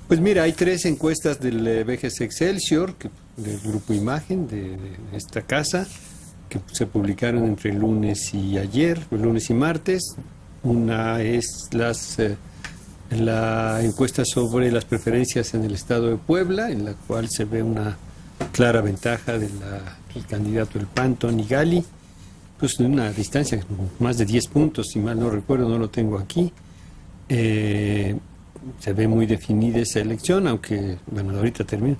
Pues mira, hay 3 encuestas del BGC Excelsior, del Grupo Imagen, de esta casa, que se publicaron entre el lunes y ayer, el lunes y martes. Una es la encuesta sobre las preferencias en el estado de Puebla, en la cual se ve una clara ventaja del candidato del PAN, Tony Gali, pues de una distancia más de 10 puntos, si mal no recuerdo, no lo tengo aquí. Se ve muy definida esa elección, aunque, bueno, ahorita termino.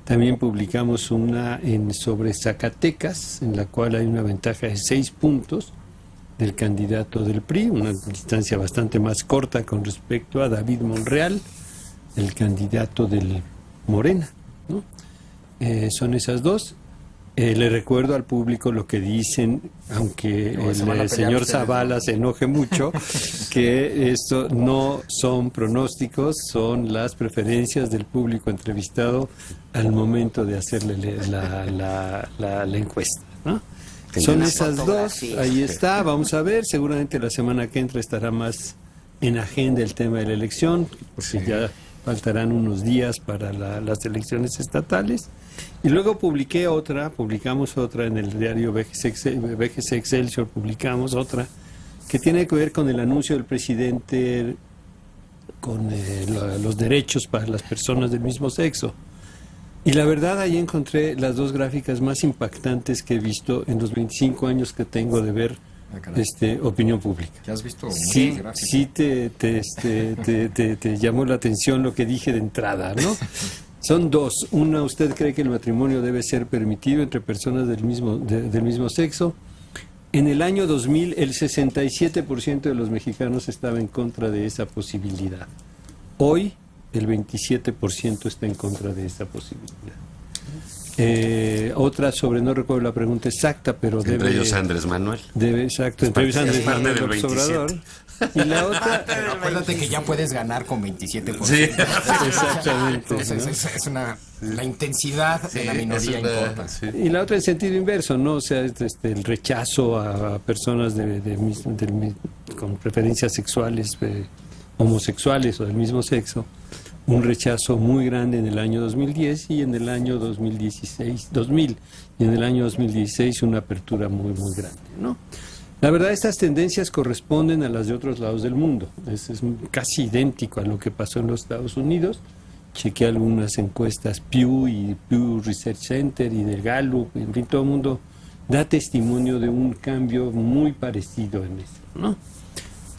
También publicamos una sobre Zacatecas, en la cual hay una ventaja de 6 puntos del candidato del PRI, una distancia bastante más corta con respecto a David Monreal, el candidato del Morena, ¿no? Son esas dos. Le recuerdo al público lo que dicen, aunque el señor Zavala se enoje mucho, que esto no son pronósticos, son las preferencias del público entrevistado al momento de hacerle la encuesta, ¿no? Son esas dos, ahí está, vamos a ver, seguramente la semana que entra estará más en agenda el tema de la elección, porque ya faltarán unos días para las elecciones estatales. Y luego publicamos otra en el diario BGC Excelsior, publicamos otra que tiene que ver con el anuncio del presidente con los derechos para las personas del mismo sexo. Y la verdad, ahí encontré las dos gráficas más impactantes que he visto en los 25 años que tengo de ver opinión pública. ¿Ya has visto? Sí, sí te llamó la atención lo que dije de entrada, ¿no? Son dos. Una, ¿usted cree que el matrimonio debe ser permitido entre personas del mismo sexo? En el año 2000, el 67% de los mexicanos estaba en contra de esa posibilidad. Hoy, el 27% está en contra de esa posibilidad. Otra sobre, no recuerdo la pregunta exacta, pero entre ellos Andrés Manuel. Exacto, entre ellos Andrés Manuel López Obrador. Y la otra... Acuérdate que ya puedes ganar con 27%. Sí, exactamente. Entonces, ¿no? La intensidad de la minoría importa. Sí. Y la otra en sentido inverso, ¿no? O sea, el rechazo a personas con preferencias sexuales, homosexuales o del mismo sexo. Un rechazo muy grande en el año 2010 y en el año 2000 y en el año 2016 una apertura muy grande, ¿no? La verdad, estas tendencias corresponden a las de otros lados del mundo. Es casi idéntico a lo que pasó en los Estados Unidos. Chequeé algunas encuestas Pew y Pew Research Center y del Gallup, en fin, todo el mundo da testimonio de un cambio muy parecido en eso, ¿no?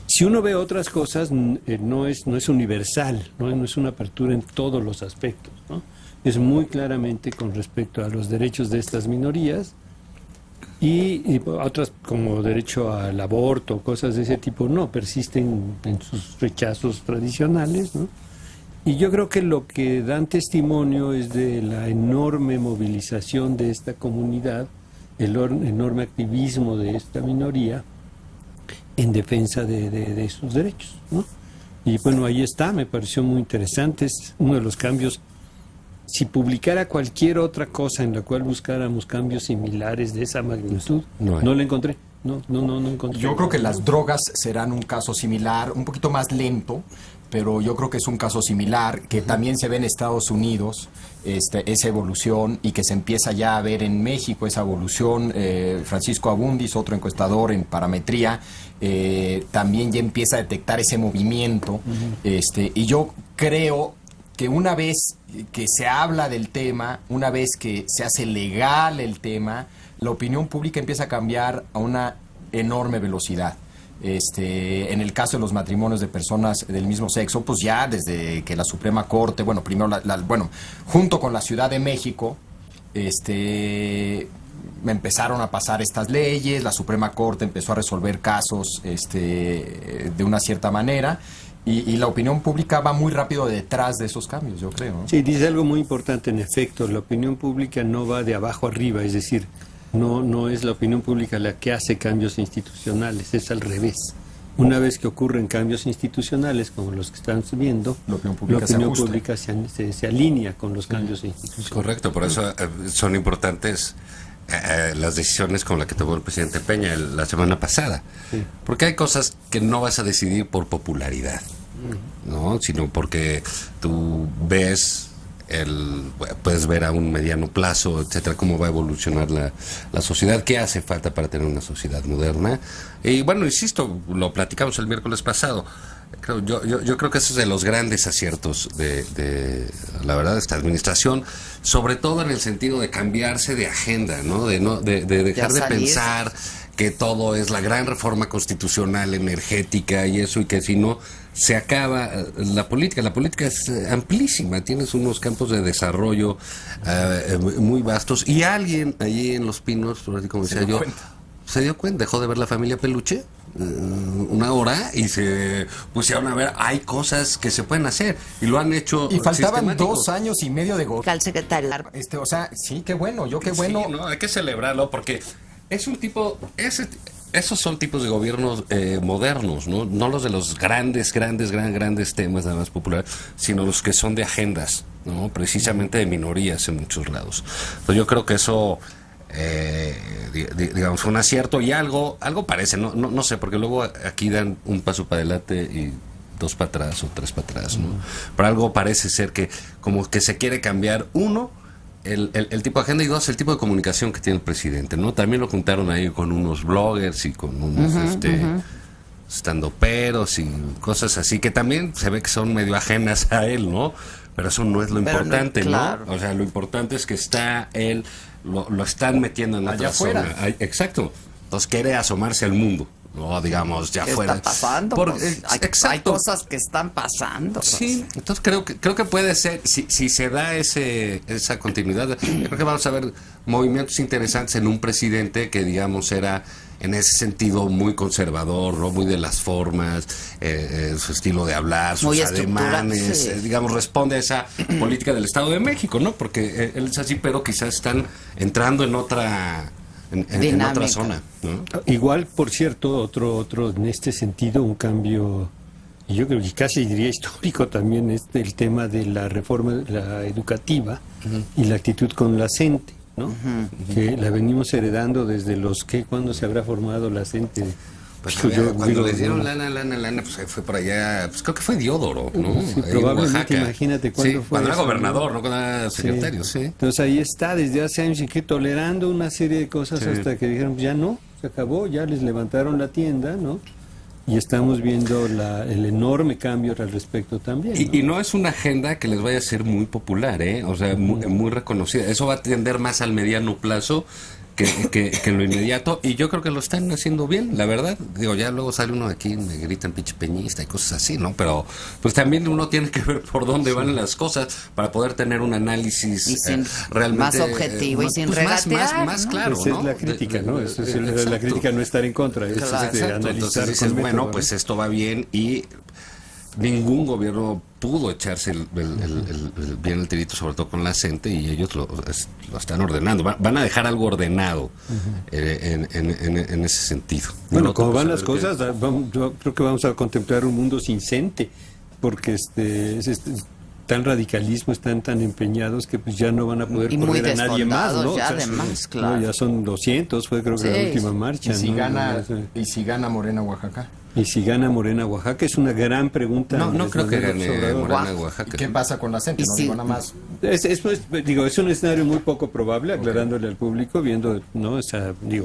Si uno ve otras cosas, no es universal, no es una apertura en todos los aspectos, ¿no? Es muy claramente con respecto a los derechos de estas minorías y otras como derecho al aborto, cosas de ese tipo, no, persisten en sus rechazos tradicionales, ¿no? Y yo creo que lo que dan testimonio es de la enorme movilización de esta comunidad, el enorme activismo de esta minoría en defensa de sus derechos, ¿no? Y bueno, ahí está, me pareció muy interesante, es uno de los cambios. Si publicara cualquier otra cosa en la cual buscáramos cambios similares de esa magnitud, no la encontré. No encontré. Yo creo que las drogas serán un caso similar, un poquito más lento, pero yo creo que es un caso similar, que también se ve en Estados Unidos, esa evolución, y que se empieza ya a ver en México esa evolución. Francisco Abundis, otro encuestador en Parametría, también ya empieza a detectar ese movimiento, y yo creo que una vez que se habla del tema, una vez que se hace legal el tema, la opinión pública empieza a cambiar a una enorme velocidad. En el caso de los matrimonios de personas del mismo sexo, pues ya desde que la Suprema Corte, bueno, primero junto con la Ciudad de México, empezaron a pasar estas leyes, la Suprema Corte empezó a resolver casos de una cierta manera, y la opinión pública va muy rápido detrás de esos cambios, yo creo, ¿no? Sí, dice algo muy importante, en efecto, la opinión pública no va de abajo arriba, es decir, no es la opinión pública la que hace cambios institucionales, es al revés. Una vez que ocurren cambios institucionales como los que están viendo, la opinión pública se alinea con los cambios institucionales. Correcto, por eso son importantes las decisiones con las que tomó el presidente Peña la semana pasada. Sí. Porque hay cosas que no vas a decidir por popularidad. ¿no? Sino porque tú puedes ver a un mediano plazo, etcétera, cómo va a evolucionar la sociedad, qué hace falta para tener una sociedad moderna. Y bueno, insisto, lo platicamos el miércoles pasado. Yo creo que eso es de los grandes aciertos de la verdad, de esta administración, sobre todo en el sentido de cambiarse de agenda, ¿no? De dejar de pensar que todo es la gran reforma constitucional, energética y eso, y que si no se acaba la política. La política es amplísima, tienes unos campos de desarrollo muy vastos, y alguien allí en Los Pinos, como decía yo, se dio cuenta, dejó de ver La Familia Peluche una hora y se pusieron a ver, hay cosas que se pueden hacer, y lo han hecho. Y faltaban 2 años y medio de gobierno. Al secretario. O sea, sí, qué bueno, qué bueno. Sí, no, hay que celebrarlo porque es un tipo, esos son tipos de gobiernos modernos, ¿no? Los de los grandes temas nada más populares, sino los que son de agendas, ¿no? Precisamente de minorías en muchos lados. Entonces yo creo que eso, digamos, fue un acierto, y algo parece, no sé, porque luego aquí dan un paso para adelante y 2 para atrás o 3 para atrás, ¿no? Pero algo parece ser que como que se quiere cambiar, uno, el tipo de agenda, y 2, el tipo de comunicación que tiene el presidente, ¿no? También lo juntaron ahí con unos bloggers y con unos standuperos y cosas así, que también se ve que son medio ajenas a él, ¿no? Pero eso no es lo importante, ¿no? Claro. O sea, lo importante es que está él, lo están metiendo en otra zona. Exacto. Entonces quiere asomarse al mundo, ¿no? Digamos, ya fuera. ¿Qué está pasando? Hay cosas que están pasando. Sí, entonces creo que puede ser, si se da esa continuidad, creo que vamos a ver movimientos interesantes en un presidente que, digamos, era en ese sentido muy conservador, ¿no? Muy de las formas, su estilo de hablar, sus ademanes, digamos, responde a esa política del Estado de México, ¿no? Porque él es así, pero quizás están entrando en otra zona, ¿no? Igual, por cierto, otro en este sentido, un cambio, y yo creo que casi diría histórico también, es el tema de la reforma educativa y la actitud con la CENTE, ¿no? Que la venimos heredando desde cuando se habrá formado la CENTE. Pues cuando les dieron lana, pues fue por allá, pues creo que fue Diodoro, ¿no? Sí, probablemente, imagínate cuándo fue. Cuando era gobernador, no cuando era secretario, sí. Entonces ahí está, desde hace años, y que tolerando una serie de cosas hasta que dijeron, ya no, se acabó, ya les levantaron la tienda, ¿no? Y estamos viendo el enorme cambio al respecto también, ¿no? Y no es una agenda que les vaya a ser muy popular, ¿eh? O sea, muy reconocida. Eso va a tender más al mediano plazo que en lo inmediato, y yo creo que lo están haciendo bien, la verdad. Digo, ya luego sale uno aquí y me gritan pinche peñista y cosas así, ¿no? Pero pues también uno tiene que ver por dónde van las cosas para poder tener un análisis realmente más objetivo y sin regatear, más claro, pues ¿no? Es la crítica, ¿no? La crítica, no estar en contra, es analizar. Entonces dices, bueno, pues esto va bien, y ningún gobierno pudo echarse bien el tirito, sobre todo con la CENTE, y ellos lo están ordenando. Van a dejar algo ordenado en ese sentido. Bueno, como van las cosas, yo creo que vamos a contemplar un mundo sin CENTE, porque tan radicalismo, están tan empeñados que pues ya no van a poder poner a nadie más, ¿no? Ya, además, claro. No, ya son 200, fue creo que la última marcha. ¿Y si gana Morena Oaxaca? Y si gana Morena Oaxaca, es una gran pregunta. No creo que gane Morena Oaxaca. ¿Y qué pasa con la CENTE? No digo nada más. Es un escenario muy poco probable, aclarándole al público, viendo, ¿no?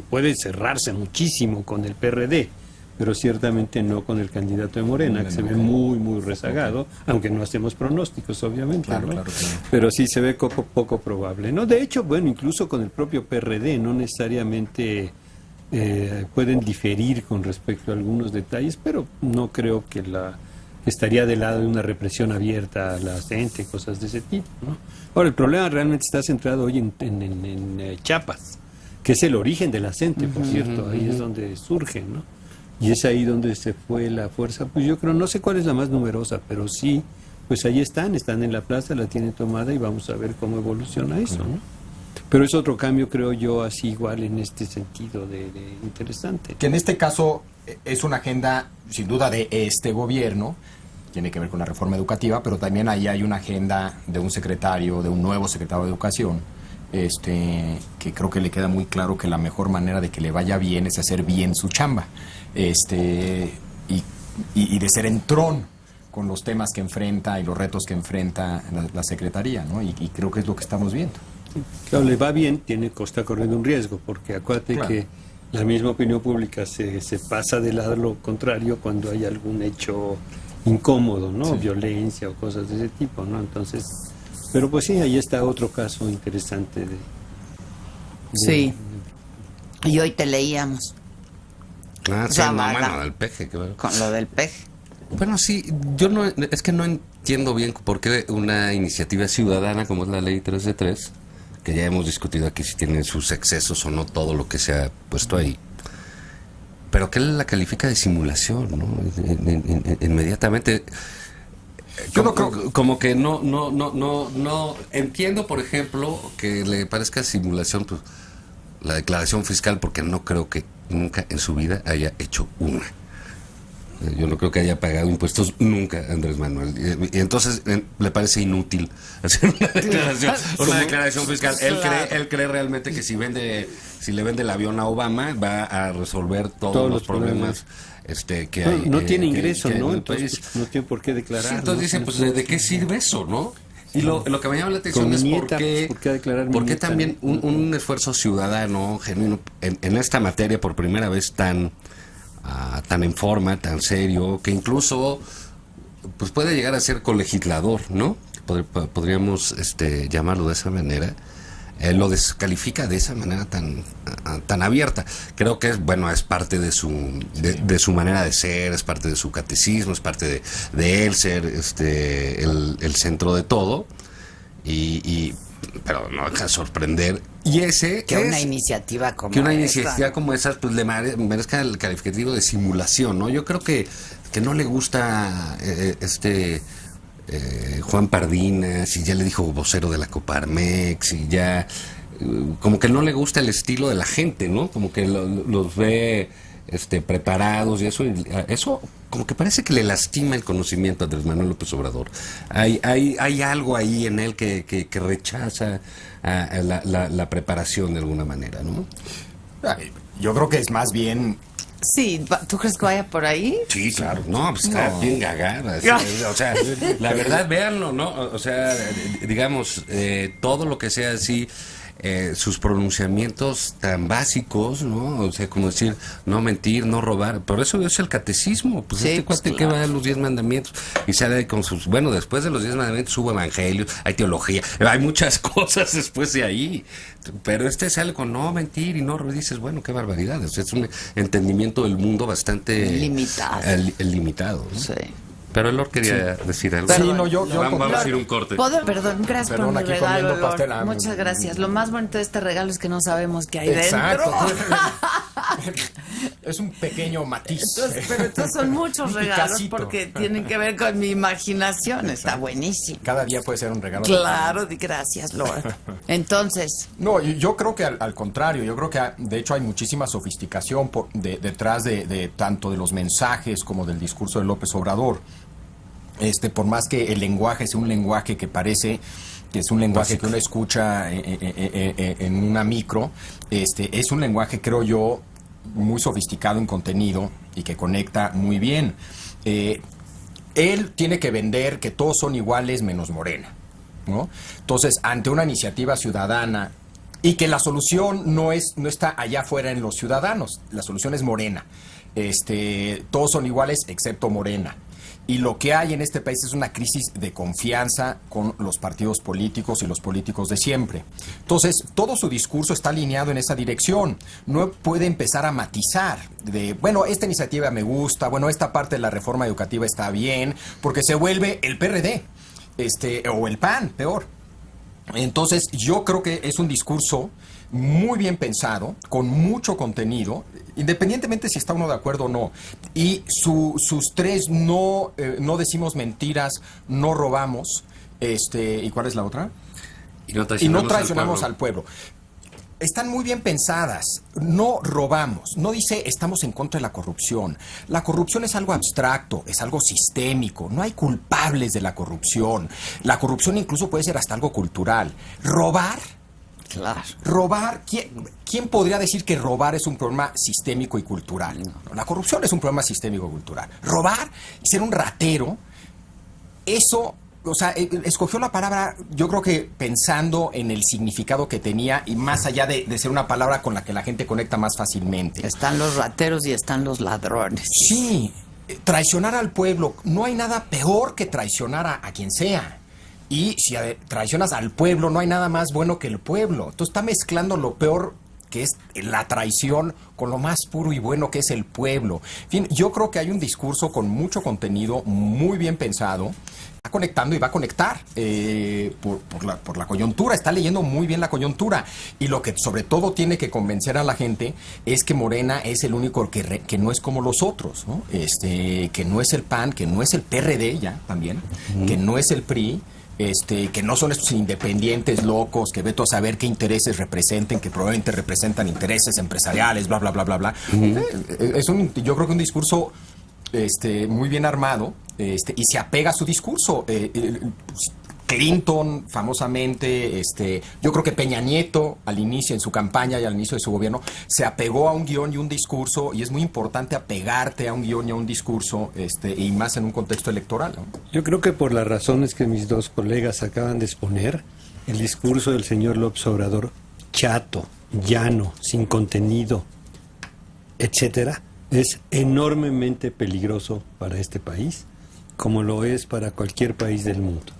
Puede cerrarse muchísimo con el PRD, pero ciertamente no con el candidato de Morena, que se ve muy rezagado, aunque no hacemos pronósticos, obviamente, claro, ¿no? Claro. Pero sí se ve poco probable, ¿no? De hecho, bueno, incluso con el propio PRD, no necesariamente pueden diferir con respecto a algunos detalles, pero no creo que estaría del lado de una represión abierta a la gente, cosas de ese tipo, ¿no? Ahora, el problema realmente está centrado hoy en Chiapas, que es el origen de la CENTE, por cierto, ahí es donde surge, ¿no? Y es ahí donde se fue la fuerza, pues yo creo, no sé cuál es la más numerosa, pero sí, pues ahí están en la plaza, la tienen tomada, y vamos a ver cómo evoluciona eso, ¿no? Pero es otro cambio, creo yo, así igual en este sentido de interesante. Que en este caso es una agenda, sin duda, de este gobierno, tiene que ver con la reforma educativa, pero también ahí hay una agenda de un nuevo secretario de Educación, que creo que le queda muy claro que la mejor manera de que le vaya bien es hacer bien su chamba, y de ser entrón. con los temas que enfrenta y los retos que enfrenta la Secretaría, ¿no? Y creo que es lo que estamos viendo. Claro, le va bien, está corriendo un riesgo, porque acuérdate que la misma opinión pública se pasa del lado lo contrario cuando hay algún hecho incómodo, ¿no? Violencia o cosas de ese tipo, ¿no? Entonces, pero pues sí, ahí está otro caso interesante sí. Y hoy te leíamos. Sí, bueno, del peje, claro. Con lo del peje. Bueno, sí, yo es que no entiendo bien por qué una iniciativa ciudadana como es la Ley 3 de 3, que ya hemos discutido aquí si tiene sus excesos o no todo lo que se ha puesto ahí, pero que él la califica de simulación, ¿no? Inmediatamente. Yo no creo, como que no entiendo, por ejemplo, que le parezca simulación pues, la declaración fiscal, porque no creo que nunca en su vida haya hecho una. Yo no creo que haya pagado impuestos nunca, Andrés Manuel. Y entonces le parece inútil hacer una declaración fiscal. Él cree realmente que si le vende el avión a Obama va a resolver todos los problemas que hay. No tiene ingreso, ¿no? ¿no? Entonces no tiene por qué declarar. Sí, entonces dice, pues ¿de qué sirve eso, no? Y lo que me llama la atención es por qué también un esfuerzo ciudadano genuino en esta materia por primera vez tan en forma, tan serio, que incluso pues puede llegar a ser colegislador, ¿no? Podríamos llamarlo de esa manera. Lo descalifica de esa manera tan abierta. Creo que es parte de su manera de ser, es parte de su catecismo, es parte de él ser el centro de todo, pero no deja de sorprender. Y una iniciativa como esa pues le merezca el calificativo de simulación, ¿no? Yo creo que no le gusta Juan Pardinas, y ya le dijo vocero de la Coparmex, y ya como que no le gusta el estilo de la gente, ¿no? Como que los ve preparados y eso como que parece que le lastima el conocimiento a Andrés Manuel López Obrador. Hay algo ahí en él que rechaza la preparación de alguna manera, ¿no? Yo creo que es más bien... Sí, ¿tú crees que vaya por ahí? Sí, claro. No, pues está bien gagada. O sea, la verdad, véanlo, ¿no? O sea, digamos, todo lo que sea así, sus pronunciamientos tan básicos, ¿no? O sea, como decir, no mentir, no robar. Por eso es el catecismo. Pues sí, cuate que va a los 10 mandamientos y sale con sus... Bueno, después de los 10 mandamientos hubo evangelio, hay teología, hay muchas cosas después de ahí. Pero sale con no mentir y no robar. Dices, bueno, qué barbaridad. O sea, es un entendimiento del mundo bastante... limitado, ¿no? Sí. Pero Lord quería decir algo. Sí, no, vamos a ir un corte. Perdón, gracias por mi regalo, Lord. Muchas gracias. Lo más bonito de este regalo es que no sabemos qué hay dentro. Es un pequeño matiz. Pero estos son muchos regalos porque tienen que ver con mi imaginación. Está buenísimo. Cada día puede ser un regalo. Claro, gracias, Lord. Entonces... No, yo creo que al contrario, yo creo que de hecho hay muchísima sofisticación detrás de tanto de los mensajes como del discurso de López Obrador. Por más que el lenguaje sea un lenguaje que parece que es un lenguaje que uno escucha en una micro, es un lenguaje, creo yo, muy sofisticado en contenido y que conecta muy bien. Él tiene que vender que todos son iguales menos Morena, ¿no? Entonces, ante una iniciativa ciudadana y que la solución no está allá afuera en los ciudadanos, la solución es Morena. Todos son iguales excepto Morena. Y lo que hay en este país es una crisis de confianza con los partidos políticos y los políticos de siempre. Entonces, todo su discurso está alineado en esa dirección. No puede empezar a matizar bueno, esta iniciativa me gusta, bueno, esta parte de la reforma educativa está bien, porque se vuelve el PRD, o el PAN, peor. Entonces, yo creo que es un discurso muy bien pensado, con mucho contenido, independientemente si está uno de acuerdo o no. Y sus tres no decimos mentiras, no robamos, ¿y cuál es la otra? Y no traicionamos al pueblo. Están muy bien pensadas, no robamos, no dice estamos en contra de la corrupción. La corrupción es algo abstracto, es algo sistémico, no hay culpables de la corrupción. La corrupción incluso puede ser hasta algo cultural. Robar... Claro. Robar, ¿quién podría decir que robar es un problema sistémico y cultural? No, la corrupción es un problema sistémico y cultural. Robar y ser un ratero eso, o sea, escogió la palabra, yo creo que pensando en el significado que tenía y más allá de ser una palabra con la que la gente conecta más fácilmente. Están los rateros y están los ladrones. Sí, traicionar al pueblo, no hay nada peor que traicionar a quien sea. Y si traicionas al pueblo, no hay nada más bueno que el pueblo. Entonces está mezclando lo peor, que es la traición, con lo más puro y bueno que es el pueblo. En fin, yo creo que hay un discurso con mucho contenido, muy bien pensado. Está conectando y va a conectar por la coyuntura, está leyendo muy bien la coyuntura. Y lo que sobre todo tiene que convencer a la gente es que Morena es el único que no es como los otros, ¿no? Que no es el PAN, que no es el PRD ya también, que no es el PRI. Que no son estos independientes locos que veto a saber qué intereses representen, que probablemente representan intereses empresariales, bla, bla, bla, bla, bla. Yo creo que un discurso muy bien armado y se apega a su discurso. Clinton, famosamente, yo creo que Peña Nieto, al inicio, en su campaña y al inicio de su gobierno, se apegó a un guión y un discurso, y es muy importante apegarte a un guión y a un discurso, y más en un contexto electoral, ¿no? Yo creo que por las razones que mis dos colegas acaban de exponer, el discurso del señor López Obrador, chato, llano, sin contenido, etcétera, es enormemente peligroso para este país, como lo es para cualquier país del mundo.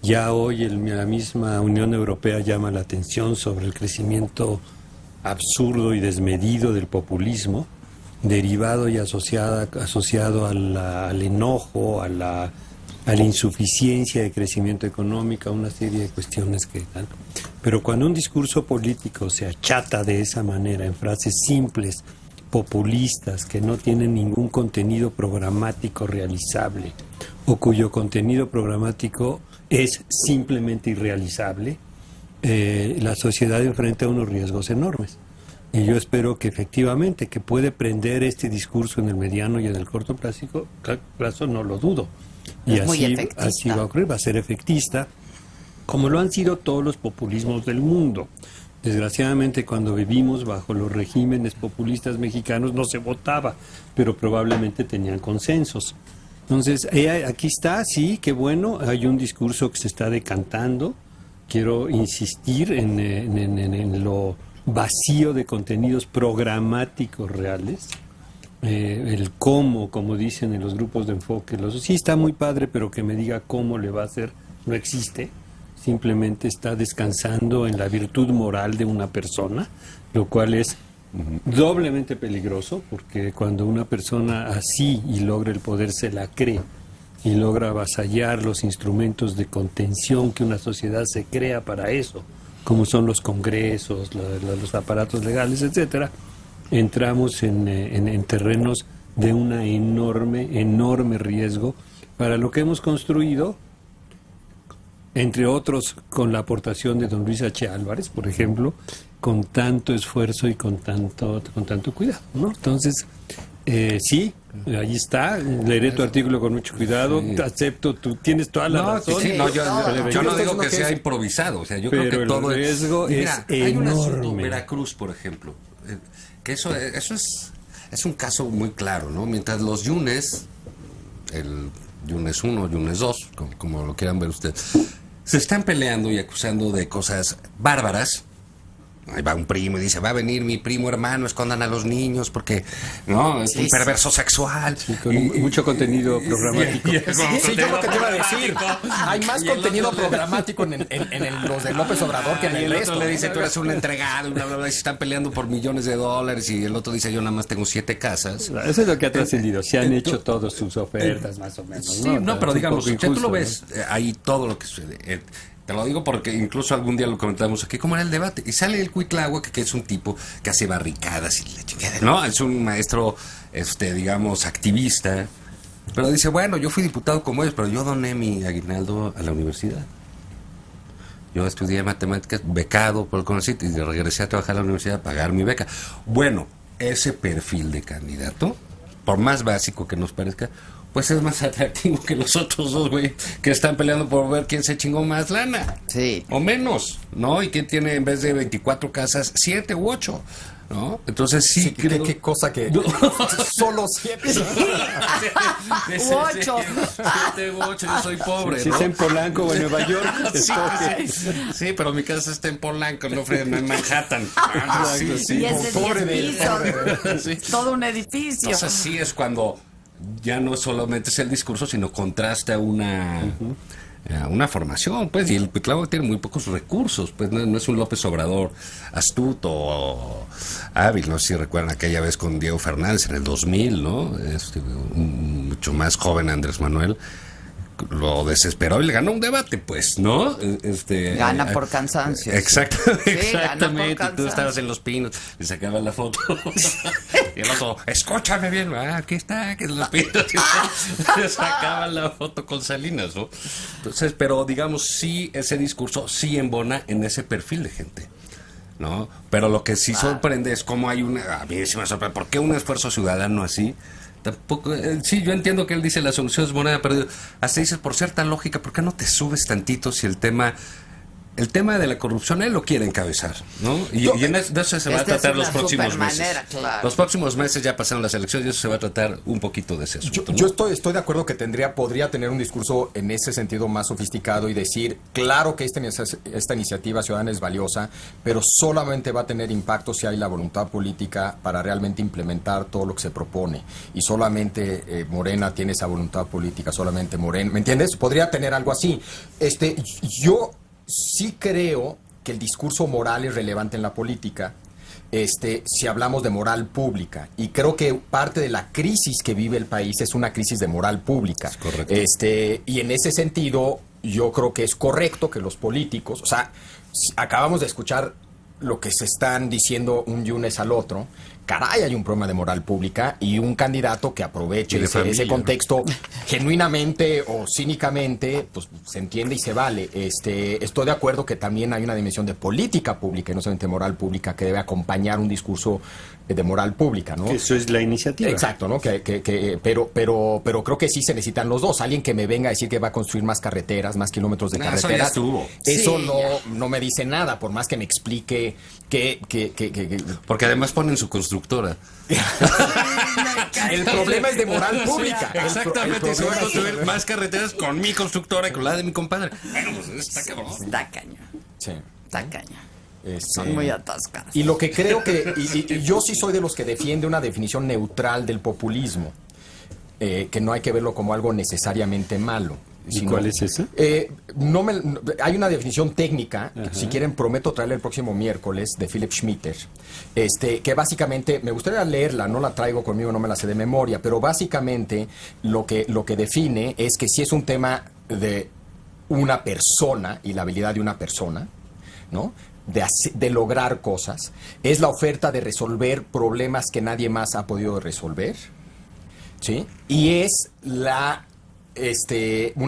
Ya hoy la misma Unión Europea llama la atención sobre el crecimiento absurdo y desmedido del populismo, derivado y asociado al enojo, a la insuficiencia de crecimiento económico, a una serie de cuestiones que dan. Pero cuando un discurso político se achata de esa manera, en frases simples, populistas, que no tienen ningún contenido programático realizable, o cuyo contenido programático es simplemente irrealizable, la sociedad enfrenta unos riesgos enormes. Y yo espero que efectivamente, que puede prender este discurso en el mediano y en el corto plazo, no lo dudo. Y así va a ocurrir, va a ser efectista, como lo han sido todos los populismos del mundo. Desgraciadamente, cuando vivimos bajo los regímenes populistas mexicanos no se votaba, pero probablemente tenían consensos. Entonces, aquí está, sí, qué bueno, hay un discurso que se está decantando. Quiero insistir en lo vacío de contenidos programáticos reales. El cómo, como dicen en los grupos de enfoque, sí está muy padre, pero que me diga cómo le va a hacer, no existe. Simplemente está descansando en la virtud moral de una persona, lo cual es doblemente peligroso, porque cuando una persona así y logra el poder se la cree y logra avasallar los instrumentos de contención que una sociedad se crea para eso, como son los congresos, los aparatos legales, etcétera, entramos en terrenos de una enorme riesgo para lo que hemos construido, entre otros con la aportación de don Luis H. Álvarez, por ejemplo, con tanto esfuerzo y con tanto cuidado, ¿no? Entonces, sí, ahí está, leeré tu artículo con mucho cuidado, acepto, tú tienes toda la razón. Sí, yo no digo que sea improvisado, o sea, yo creo que todo el riesgo es enorme. Hay un asunto, Veracruz, por ejemplo, que eso es un caso muy claro, ¿no? Mientras los Yunes, el Yunes 1, Yunes 2, como lo quieran ver ustedes, se están peleando y acusando de cosas bárbaras. Ahí va un primo y dice, va a venir mi primo hermano, escondan a los niños porque no es un perverso sexual. Sí, con mucho contenido programático. Sí, yo lo que te iba a decir. Hay más contenido programático en los de López Obrador que en el resto. El otro le dice, tú eres un entregado, y bla, bla, bla, y se están peleando por millones de dólares, y el otro dice, yo nada más tengo 7 casas. Eso es lo que ha trascendido. Se han hecho todas sus ofertas, más o menos. Sí, no, pero digamos, tú lo ves ahí todo lo que sucede. Te lo digo porque incluso algún día lo comentamos aquí, ¿cómo era el debate? Y sale el Cuitláhuac, que es un tipo que hace barricadas y la chingada, ¿no? Es un maestro, digamos, activista. Pero dice, bueno, yo fui diputado como ellos, pero yo doné mi aguinaldo a la universidad. Yo estudié matemáticas, becado por el CONACYT, y regresé a trabajar a la universidad a pagar mi beca. Bueno, ese perfil de candidato, por más básico que nos parezca, pues es más atractivo que los otros dos, güey, que están peleando por ver quién se chingó más lana. Sí. O menos, ¿no? Y quién tiene, en vez de 24 casas, 7 u 8. ¿no? Entonces sí, creo... ¿Qué cosa que... Solo 7. U 8. 7 u 8, yo soy pobre, Si ¿no? es en Polanco o en Nueva York, Sí, pero mi casa está en Polanco, no en Manhattan. Y es de 10 pisos. Sí. Todo un edificio. Entonces sí es cuando ya no solamente es el discurso, sino contrasta una formación, pues, y el Cuitlavo tiene muy pocos recursos, pues no es un López Obrador astuto o hábil, no sé si recuerdan aquella vez con Diego Fernández en el 2000, ¿no? Un mucho más joven Andrés Manuel lo desesperó y le ganó un debate, pues, ¿no? Gana por cansancio. Exactamente. Y tú estabas en Los Pinos y sacabas la foto. Y el otro, escúchame bien, aquí está, que es Los Pinos. Y sacaban la foto con Salinas, ¿no? Entonces, pero digamos, sí, ese discurso sí embona en ese perfil de gente, ¿no? Pero lo que sí sorprende es cómo hay a mí sí me sorprende, ¿por qué un esfuerzo ciudadano así? Tampoco, sí, yo entiendo que él dice la solución es moneda perdida. Hasta dices, por cierta lógica, ¿por qué no te subes tantito si el tema de la corrupción él lo quiere encabezar, ¿no? Y de eso se va a tratar los próximos meses. Claro. Los próximos meses ya pasaron las elecciones y eso se va a tratar un poquito de ese asunto, ¿no? Yo estoy de acuerdo que podría tener un discurso en ese sentido más sofisticado y decir, claro que esta iniciativa ciudadana es valiosa, pero solamente va a tener impacto si hay la voluntad política para realmente implementar todo lo que se propone. Y solamente Morena tiene esa voluntad política, solamente Morena, ¿me entiendes? Podría tener algo así. Yo sí creo que el discurso moral es relevante en la política, si hablamos de moral pública, y creo que parte de la crisis que vive el país es una crisis de moral pública. Es correcto. Y en ese sentido, yo creo que es correcto que los políticos, o sea, acabamos de escuchar lo que se están diciendo un yunes al otro. Caray, hay un problema de moral pública y un candidato que aproveche ese contexto genuinamente o cínicamente, pues se entiende y se vale. Estoy de acuerdo que también hay una dimensión de política pública y no solamente moral pública que debe acompañar un discurso de moral pública, ¿no? Eso es la iniciativa. Exacto, ¿no? Pero creo que sí se necesitan los dos. Alguien que me venga a decir que va a construir más carreteras, más kilómetros de carreteras. Eso ya estuvo. Eso Sí, no me dice nada, por más que me explique que Porque además ponen su constructora. el problema es de moral pública. Exactamente, se van a construir más carreteras con mi constructora y con la de mi compadre. Bueno, pues está cabrón. Está cañón. Sí. Está cañón. Son muy atascadas. Y lo que creo que... Y yo sí soy de los que defiende una definición neutral del populismo, que no hay que verlo como algo necesariamente malo. ¿Y cuál es esa? Hay una definición técnica, Ajá. si quieren prometo traerla el próximo miércoles, de Philip Schmitter, que básicamente, me gustaría leerla, no la traigo conmigo, no me la sé de memoria, pero básicamente lo que define es que si es un tema de una persona y la habilidad de una persona, ¿no?, de lograr cosas, es la oferta de resolver problemas que nadie más ha podido resolver, ¿sí? Y es una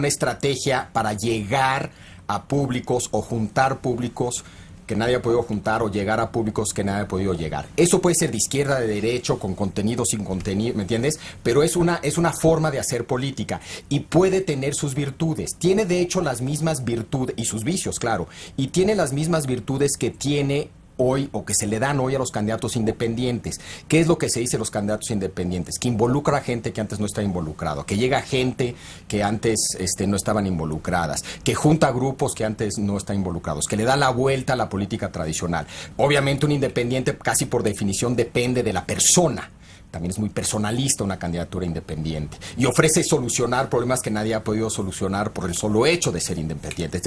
estrategia para llegar a públicos o juntar públicos que nadie ha podido juntar o llegar a públicos que nadie ha podido llegar. Eso puede ser de izquierda, de derecho, con contenido, sin contenido, ¿me entiendes? Pero es una forma de hacer política y puede tener sus virtudes. Tiene de hecho las mismas virtudes y sus vicios, claro, y tiene las mismas virtudes que tiene hoy o que se le dan hoy a los candidatos independientes. ¿Qué es lo que se dice a los candidatos independientes? Que involucra a gente que antes no estaba involucrado, que llega gente que antes no estaban involucradas, que junta grupos que antes no están involucrados, que le da la vuelta a la política tradicional. Obviamente un independiente casi por definición depende de la persona. También es muy personalista una candidatura independiente y ofrece solucionar problemas que nadie ha podido solucionar por el solo hecho de ser independiente.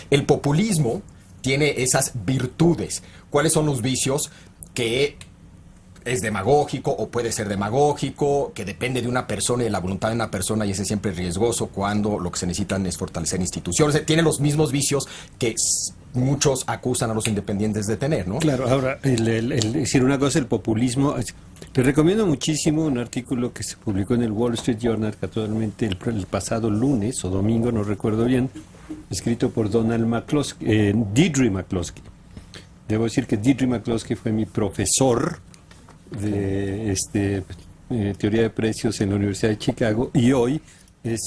El populismo tiene esas virtudes. ¿Cuáles son los vicios? Que es demagógico o puede ser demagógico, que depende de una persona y de la voluntad de una persona, y ese siempre es riesgoso cuando lo que se necesitan es fortalecer instituciones. Tiene los mismos vicios que muchos acusan a los independientes de tener, ¿no? Claro, ahora, decir una cosa, el populismo. Les recomiendo muchísimo un artículo que se publicó en el Wall Street Journal casualmente el pasado lunes o domingo, no recuerdo bien, escrito por Donald McCloskey, Deirdre McCloskey. Debo decir que Deirdre McCloskey fue mi profesor de teoría de precios en la Universidad de Chicago y hoy es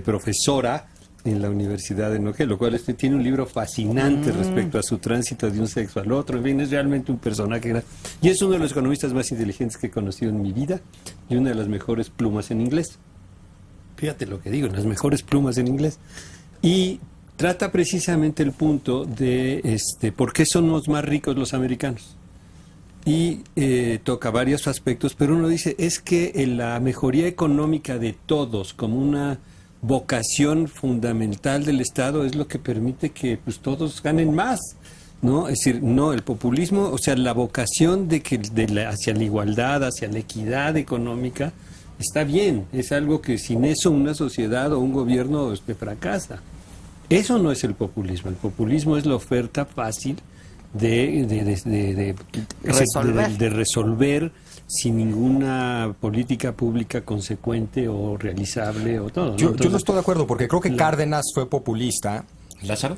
profesora en la Universidad de Noquel, lo cual tiene un libro fascinante respecto a su tránsito de un sexo al otro. En fin, es realmente un personaje grande. Y es uno de los economistas más inteligentes que he conocido en mi vida y una de las mejores plumas en inglés. Fíjate lo que digo, las mejores plumas en inglés. Y trata precisamente el punto de por qué somos más ricos los americanos. Y toca varios aspectos, pero uno dice, es que la mejoría económica de todos como una vocación fundamental del Estado es lo que permite que pues todos ganen más, ¿no? Es decir, no, el populismo, o sea, la vocación hacia la igualdad, hacia la equidad económica, está bien, es algo que sin eso una sociedad o un gobierno fracasa. Eso no es el populismo es la oferta fácil de resolver sin ninguna política pública consecuente o realizable o todo, ¿no? Yo no estoy de acuerdo, porque creo que Cárdenas fue populista. ¿Lázaro?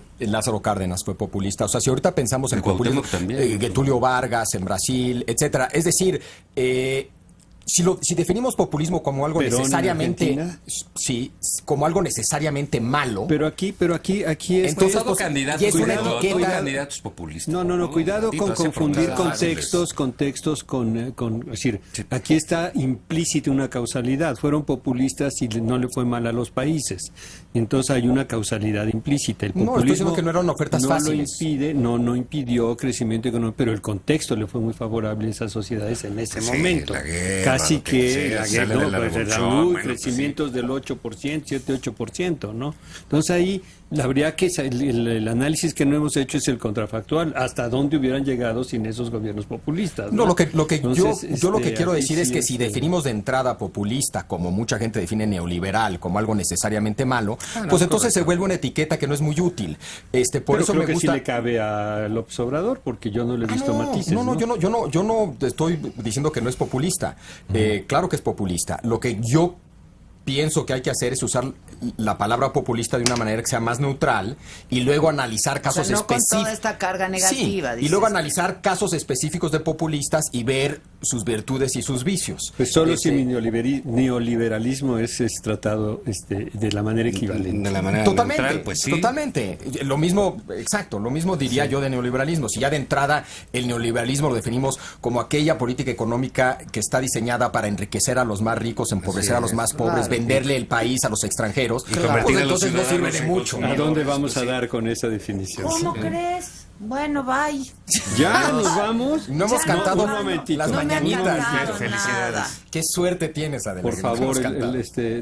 Cárdenas fue populista. O sea, si ahorita pensamos en populismo, también. Getúlio Vargas en Brasil, etcétera. Es decir, si definimos populismo como algo Perón necesariamente, sí, como algo necesariamente malo. Pero aquí es entonces Todo candidato, y es una todo etiqueta. candidato es populista. No, cuidado con confundir contextos con es decir, aquí está implícita una causalidad. Fueron populistas y no le fue mal a los países. Entonces hay una causalidad implícita. El populismo estoy diciendo que no eran ofertas fáciles. No impidió crecimiento económico, pero el contexto le fue muy favorable a esas sociedades en ese momento. La guerra, casi que la sale guerra, de la revolución, salud, bueno, crecimientos del 8%, 7-8%, ¿no? Entonces ahí habría que el análisis que no hemos hecho es el contrafactual, hasta dónde hubieran llegado sin esos gobiernos populistas, ¿no? Lo que Entonces, yo lo que quiero decir es que si sí, definimos de entrada populista, como mucha gente define neoliberal, como algo necesariamente malo, pues entonces se vuelve una etiqueta que no es muy útil. Por pero eso creo me que gusta. sí le cabe a López Obrador, porque yo no le he visto matices. No, yo no estoy diciendo que no es populista. Claro que es populista. Lo que yo pienso que hay que hacer es usar la palabra populista de una manera que sea más neutral y luego analizar casos no específicos. con toda esta carga negativa. Sí, y luego analizar casos específicos de populistas y ver sus virtudes y sus vicios. Pues solo si mi neoliberalismo es tratado de la manera equivalente. De la manera Totalmente, neutral, pues sí. totalmente. Lo mismo diría yo de neoliberalismo. Si ya de entrada el neoliberalismo lo definimos como aquella política económica que está diseñada para enriquecer a los más ricos, empobrecer a los más pobres, venderle el país a los extranjeros, convertir a los entonces no sirve ciudadanos de en mucho. ¿A dónde vamos a dar con esa definición? ¿Cómo crees? Bueno, bye. ¿Ya nos vamos? No hemos Ya, cantado un momentito. las No me han mañanitas. cantado Felicidades. nada. Qué suerte tienes, Adela. Por que no hemos favor, cantado.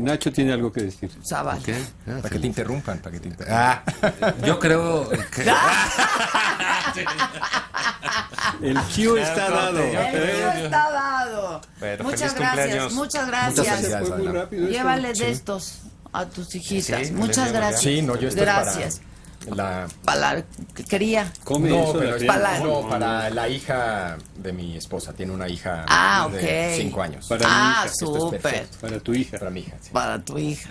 Nacho tiene algo que decir. Zaval. Para que te interrumpan, Yo creo que... El Q está dado. El mío está dado. Bueno, Muchas feliz gracias, cumpleaños. muchas Muchas gracias. felicidades. Fue muy rápido esto. Llévale de estos a tus hijitas. Sí, Muchas les llevo gracias. Sí, no, yo estoy Gracias. para la... Para la que quería. Come No, eso, pero la es crema. para la hija de mi esposa. Tiene una hija Ah, de ok. 5 años. Para mi Ah, hija, esto es súper. Para tu hija. Para mi hija. Sí. Para tu hija.